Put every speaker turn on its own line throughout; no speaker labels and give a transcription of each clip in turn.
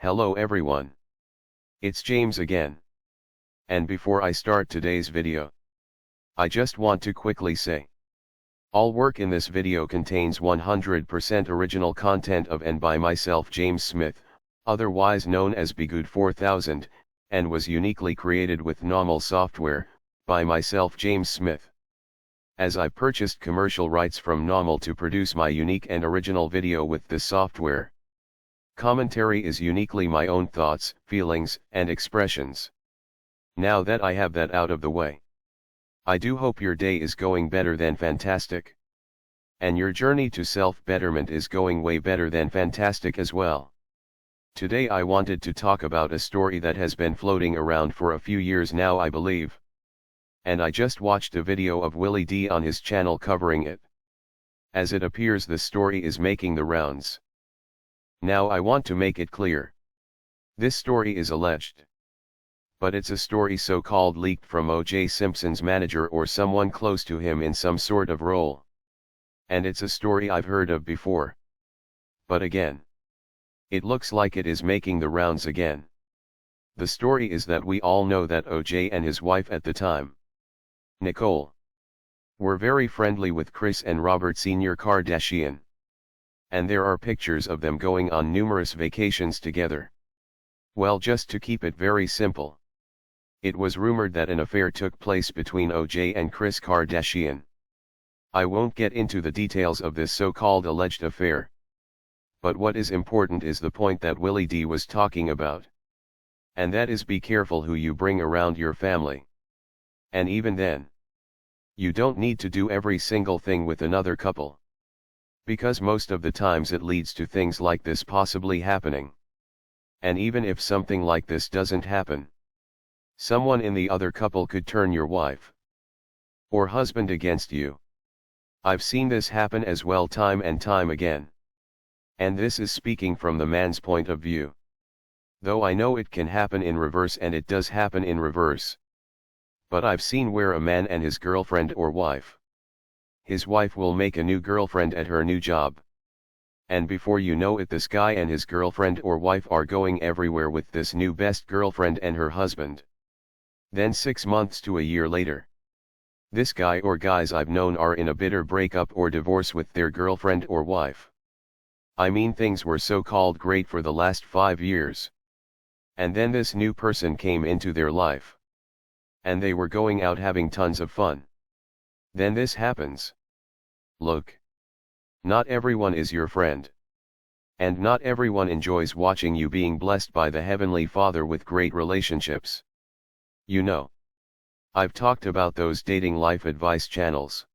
Hello everyone. It's James again. And before I start today's video, I just want to quickly say, all work in this video contains 100% original content of and by myself James Smith, otherwise known as Bgood 4000, and was uniquely created with NAWMAL software, by myself James Smith. As I purchased commercial rights from NAWMAL to produce my unique and original video with this software. Commentary is uniquely my own thoughts, feelings, and expressions. Now that I have that out of the way, I do hope your day is going better than fantastic. And your journey to self-betterment is going way better than fantastic as well. Today I wanted to talk about a story that has been floating around for a few years now, I believe. And I just watched a video of Willie D on his channel covering it. As it appears, the story is making the rounds. Now I want to make it clear. This story is alleged. But it's a story so-called leaked from O.J. Simpson's manager or someone close to him in some sort of role. And it's a story I've heard of before. But again, it looks like it is making the rounds again. The story is that we all know that O.J. and his wife at the time, Nicole, were very friendly with Kris and Robert Sr. Kardashian. And there are pictures of them going on numerous vacations together. Well, just to keep it very simple, it was rumored that an affair took place between O.J. and Kris Kardashian. I won't get into the details of this so-called alleged affair. But what is important is the point that Willie D was talking about. And that is, be careful who you bring around your family. And even then, you don't need to do every single thing with another couple. Because most of the times it leads to things like this possibly happening. And even if something like this doesn't happen, someone in the other couple could turn your wife or husband against you. I've seen this happen as well time and time again. And this is speaking from the man's point of view. Though I know it can happen in reverse, and it does happen in reverse. But I've seen where a man and his girlfriend or wife, his wife will make a new girlfriend at her new job. And before you know it, this guy and his girlfriend or wife are going everywhere with this new best girlfriend and her husband. Then 6 months to a year later, this guy or guys I've known are in a bitter breakup or divorce with their girlfriend or wife. I mean, things were so-called great for the last 5 years. And then this new person came into their life. And they were going out having tons of fun. Then this happens. Look. Not everyone is your friend. And not everyone enjoys watching you being blessed by the Heavenly Father with great relationships. You know, I've talked about those dating life advice channels,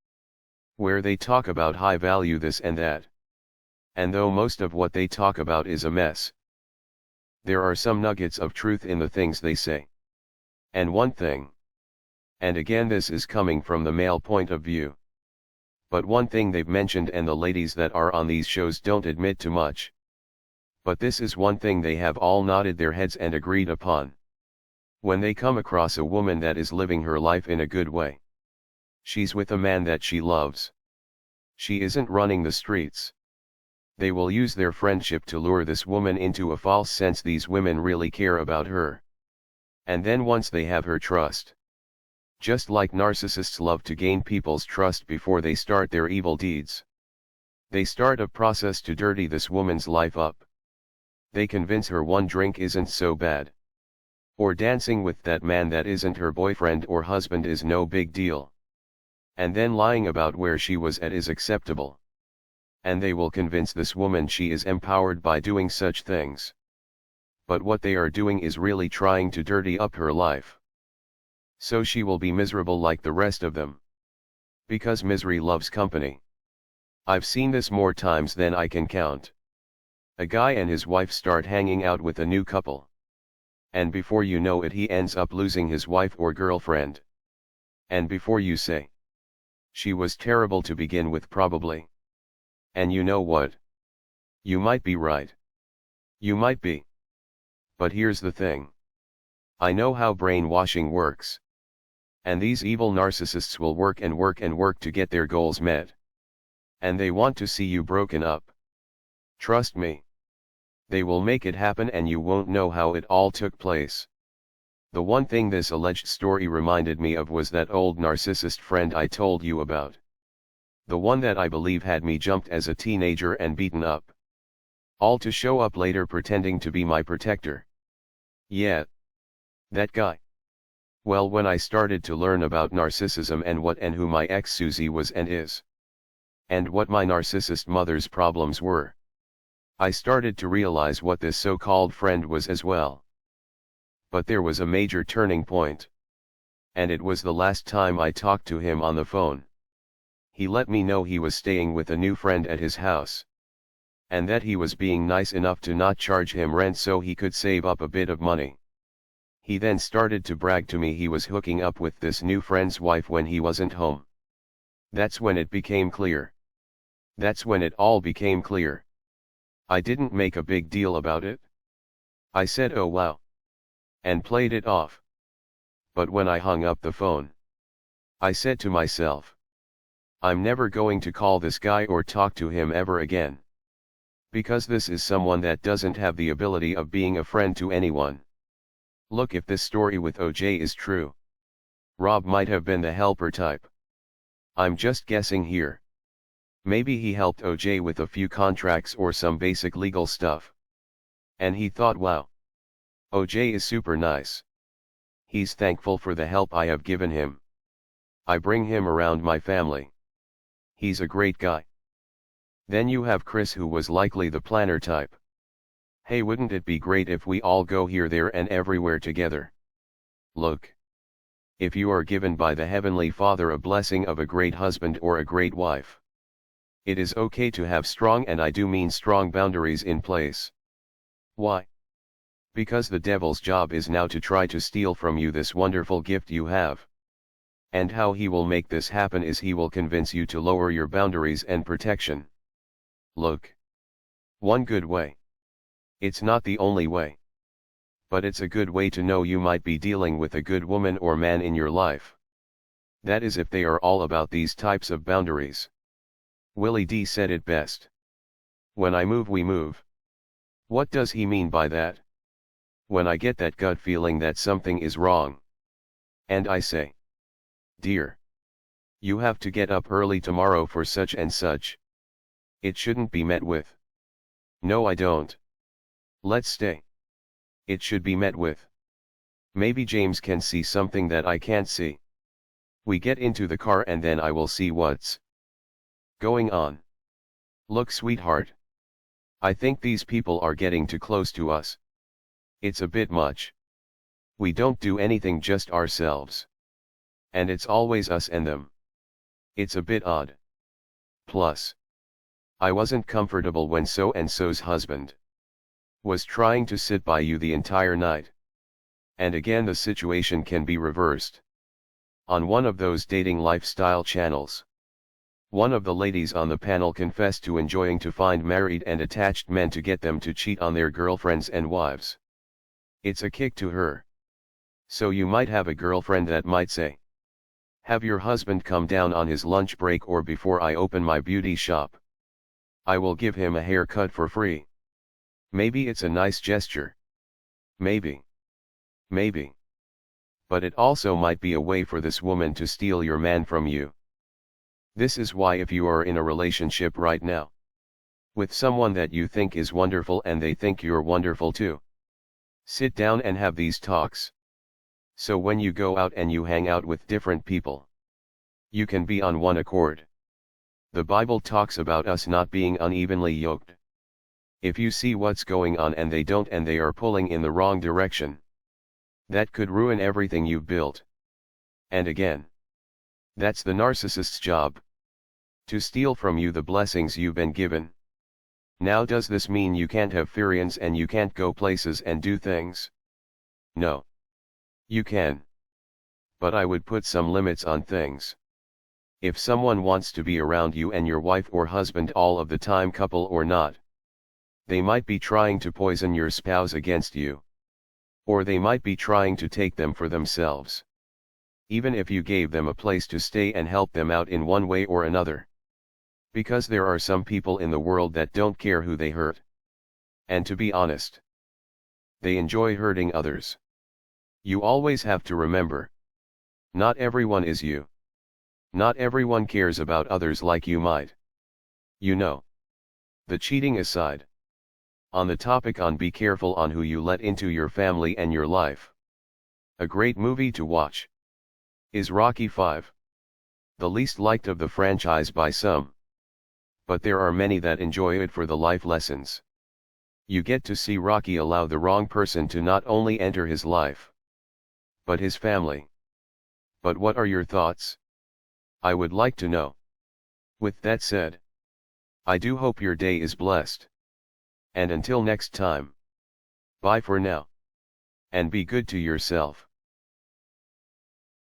where they talk about high value this and that. And though most of what they talk about is a mess, there are some nuggets of truth in the things they say. And one thing, and again this is coming from the male point of view, but one thing they've mentioned, and the ladies that are on these shows don't admit to much, but this is one thing they have all nodded their heads and agreed upon. When they come across a woman that is living her life in a good way, she's with a man that she loves, she isn't running the streets, they will use their friendship to lure this woman into a false sense these women really care about her. And then once they have her trust, just like narcissists love to gain people's trust before they start their evil deeds, they start a process to dirty this woman's life up. They convince her one drink isn't so bad, or dancing with that man that isn't her boyfriend or husband is no big deal, and then lying about where she was at is acceptable. And they will convince this woman she is empowered by doing such things. But what they are doing is really trying to dirty up her life, so she will be miserable like the rest of them. Because misery loves company. I've seen this more times than I can count. A guy and his wife start hanging out with a new couple. And before you know it, he ends up losing his wife or girlfriend. And before you say, she was terrible to begin with probably. And you know what? You might be right. You might be. But here's the thing. I know how brainwashing works. And these evil narcissists will work and work and work to get their goals met. And they want to see you broken up. Trust me. They will make it happen and you won't know how it all took place. The one thing this alleged story reminded me of was that old narcissist friend I told you about. The one that I believe had me jumped as a teenager and beaten up. All to show up later pretending to be my protector. Yeah. That guy. Well, when I started to learn about narcissism and what and who my ex Susie was and is, and what my narcissist mother's problems were, I started to realize what this so-called friend was as well. But there was a major turning point. And it was the last time I talked to him on the phone. He let me know he was staying with a new friend at his house. And that he was being nice enough to not charge him rent so he could save up a bit of money. He then started to brag to me he was hooking up with this new friend's wife when he wasn't home. That's when it became clear. That's when it all became clear. I didn't make a big deal about it. I said, "Oh wow," and played it off. But when I hung up the phone, I said to myself, I'm never going to call this guy or talk to him ever again. Because this is someone that doesn't have the ability of being a friend to anyone. Look, if this story with OJ is true, Rob might have been the helper type. I'm just guessing here. Maybe he helped OJ with a few contracts or some basic legal stuff. And he thought, wow, OJ is super nice. He's thankful for the help I have given him. I bring him around my family. He's a great guy. Then you have Chris, who was likely the planner type. Hey, wouldn't it be great if we all go here, there and everywhere together? Look. If you are given by the Heavenly Father a blessing of a great husband or a great wife, it is okay to have strong, and I do mean strong, boundaries in place. Why? Because the devil's job is now to try to steal from you this wonderful gift you have. And how he will make this happen is he will convince you to lower your boundaries and protection. Look. One good way. It's not the only way. But it's a good way to know you might be dealing with a good woman or man in your life. That is, if they are all about these types of boundaries. Willie D said it best. When I move, we move. What does he mean by that? When I get that gut feeling that something is wrong, and I say, dear, you have to get up early tomorrow for such and such, it shouldn't be met with, no, I don't. Let's stay. It should be met with, maybe James can see something that I can't see. We get into the car and then I will see what's going on. Look, sweetheart, I think these people are getting too close to us. It's a bit much. We don't do anything, just ourselves. And it's always us and them. It's a bit odd. Plus, I wasn't comfortable when so-and-so's husband was trying to sit by you the entire night. And again, the situation can be reversed. On one of those dating lifestyle channels, one of the ladies on the panel confessed to enjoying to find married and attached men to get them to cheat on their girlfriends and wives. It's a kick to her. So you might have a girlfriend that might say, have your husband come down on his lunch break or before I open my beauty shop. I will give him a haircut for free. Maybe it's a nice gesture. Maybe. Maybe. But it also might be a way for this woman to steal your man from you. This is why, if you are in a relationship right now with someone that you think is wonderful and they think you're wonderful too, sit down and have these talks. So when you go out and you hang out with different people, you can be on one accord. The Bible talks about us not being unevenly yoked. If you see what's going on and they don't, and they are pulling in the wrong direction, that could ruin everything you've built. And again, that's the narcissist's job. To steal from you the blessings you've been given. Now, does this mean you can't have feelings and you can't go places and do things? No. You can. But I would put some limits on things. If someone wants to be around you and your wife or husband all of the time, couple or not, they might be trying to poison your spouse against you. Or they might be trying to take them for themselves. Even if you gave them a place to stay and help them out in one way or another. Because there are some people in the world that don't care who they hurt. And to be honest, they enjoy hurting others. You always have to remember, not everyone is you. Not everyone cares about others like you might. You know. The cheating aside. On the topic on be careful on who you let into your family and your life. A great movie to watch is Rocky 5. The least liked of the franchise by some. But there are many that enjoy it for the life lessons. You get to see Rocky allow the wrong person to not only enter his life, but his family. But what are your thoughts? I would like to know. With that said, I do hope your day is blessed. And until next time, bye for now. And be good to yourself.